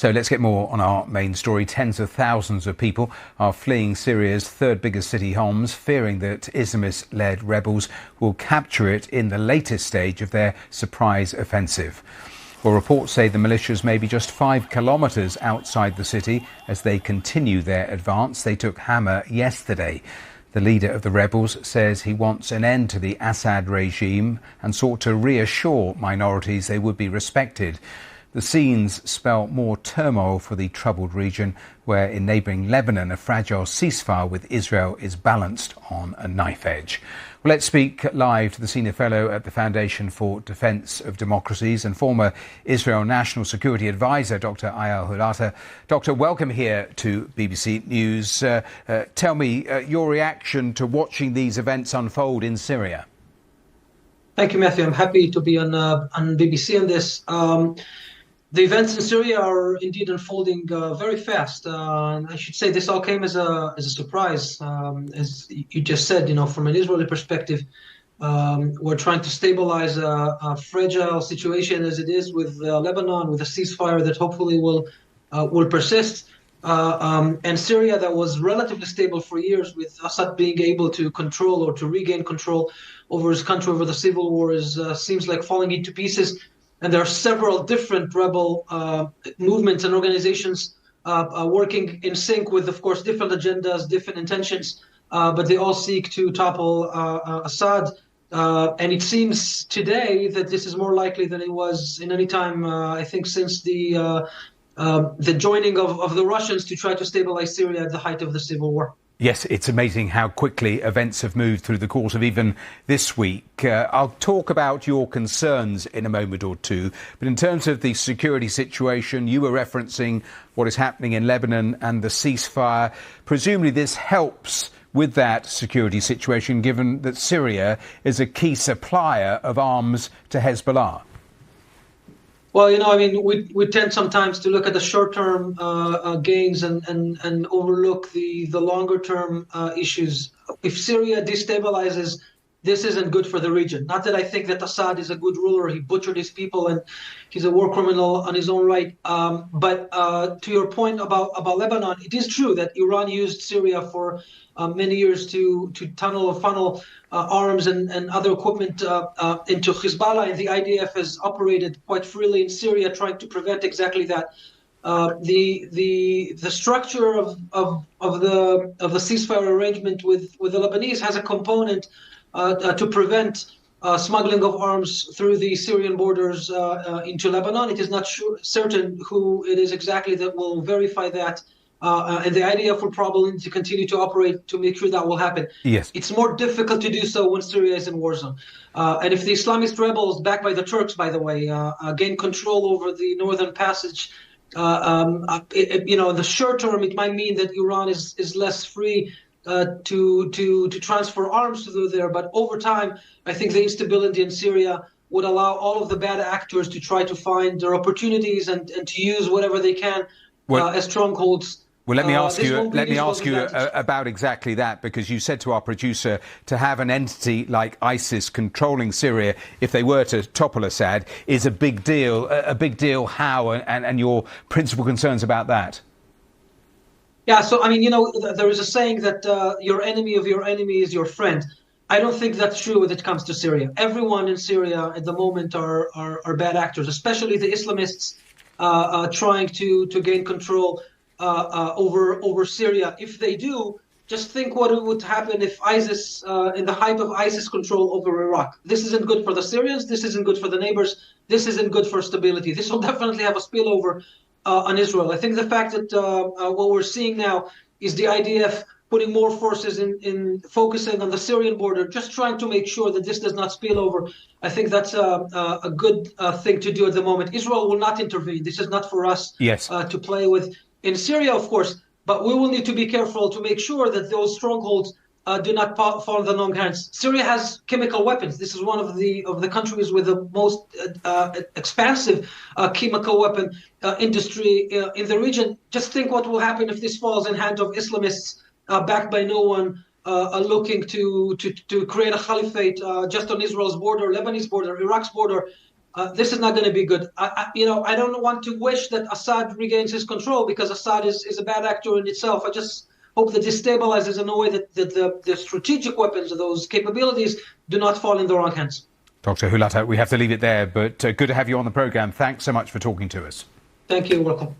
So let's get more on our main story. Tens of thousands of people are fleeing Syria's third biggest city, Homs, fearing that Islamist-led rebels will capture it in the latest stage of their surprise offensive. Well, reports say the militias may be just 5 kilometres outside the city as they continue their advance. They took Hama yesterday. The leader of the rebels says he wants an end to the Assad regime and sought to reassure minorities they would be respected. The scenes spell more turmoil for the troubled region, where in neighbouring Lebanon a fragile ceasefire with Israel is balanced on a knife edge. Well, let's speak live to the senior fellow at the Foundation for Defence of Democracies and former Israel National Security Advisor, Dr. Eyal Hulata. Doctor, welcome here to BBC News. Tell me your reaction to watching these events unfold in Syria. Thank you, Matthew. I'm happy to be on BBC on this. The events in Syria are indeed unfolding very fast. I should say this all came as a surprise. As you just said, from an Israeli perspective, we're trying to stabilize a fragile situation as it is with Lebanon, with a ceasefire that hopefully will persist. And Syria, that was relatively stable for years, with Assad being able to control or to regain control over his country, over the civil war, seems like falling into pieces. And there are several different rebel movements and organizations working in sync with, of course, different agendas, different intentions, but they all seek to topple Assad. And it seems today that this is more likely than it was in any time, I think, since the joining of the Russians to try to stabilize Syria at the height of the civil war. Yes, it's amazing how quickly events have moved through the course of even this week. I'll talk about your concerns in a moment or two. But in terms of the security situation, you were referencing what is happening in Lebanon and the ceasefire. Presumably this helps with that security situation, given that Syria is a key supplier of arms to Hezbollah. Well, we tend sometimes to look at the short-term gains and overlook the longer-term issues. If Syria destabilizes, this isn't good for the region. Not that I think that Assad is a good ruler. He butchered his people and he's a war criminal on his own right. But to your point about Lebanon, it is true that Iran used Syria for many years to tunnel or funnel arms and other equipment into Hezbollah, and the IDF has operated quite freely in Syria, trying to prevent exactly that. The structure of the ceasefire arrangement with the Lebanese has a component to prevent smuggling of arms through the Syrian borders into Lebanon. It is not certain who it is exactly that will verify that. And the IDF will probably need to continue to operate to make sure that will happen. Yes. It's more difficult to do so when Syria is in war zone. And if the Islamist rebels, backed by the Turks, by the way, gain control over the northern passage, in the short term, it might mean that Iran is less free to transfer arms through there. But over time, I think the instability in Syria would allow all of the bad actors to try to find their opportunities and to use whatever they can as strongholds. Well, let me ask you about exactly that, because you said to our producer to have an entity like ISIS controlling Syria, if they were to topple Assad, is a big deal. A big deal how, and your principal concerns about that? Yeah, so, there is a saying that your enemy of your enemy is your friend. I don't think that's true when it comes to Syria. Everyone in Syria at the moment are bad actors, especially the Islamists trying to gain control over Syria. If they do, just think what would happen if ISIS, in the height of ISIS control over Iraq. This isn't good for the Syrians. This isn't good for the neighbors. This isn't good for stability. This will definitely have a spillover on Israel. I think the fact that what we're seeing now is the IDF putting more forces in focusing on the Syrian border, just trying to make sure that this does not spill over. I think that's a good thing to do at the moment. Israel will not intervene. This is not for us to play with. In Syria, of course, but we will need to be careful to make sure that those strongholds do not fall in the wrong hands. Syria has chemical weapons. This is one of the countries with the most expansive chemical weapon industry in the region. Just think what will happen if this falls in hands of Islamists backed by no one, looking to create a caliphate just on Israel's border, Lebanese border, Iraq's border. This is not going to be good. I don't want to wish that Assad regains his control because Assad is a bad actor in itself. I just hope that destabilizes in a way that the strategic weapons, those capabilities, do not fall in the wrong hands. Dr. Hulata, we have to leave it there, but good to have you on the programme. Thanks so much for talking to us. Thank you. Welcome.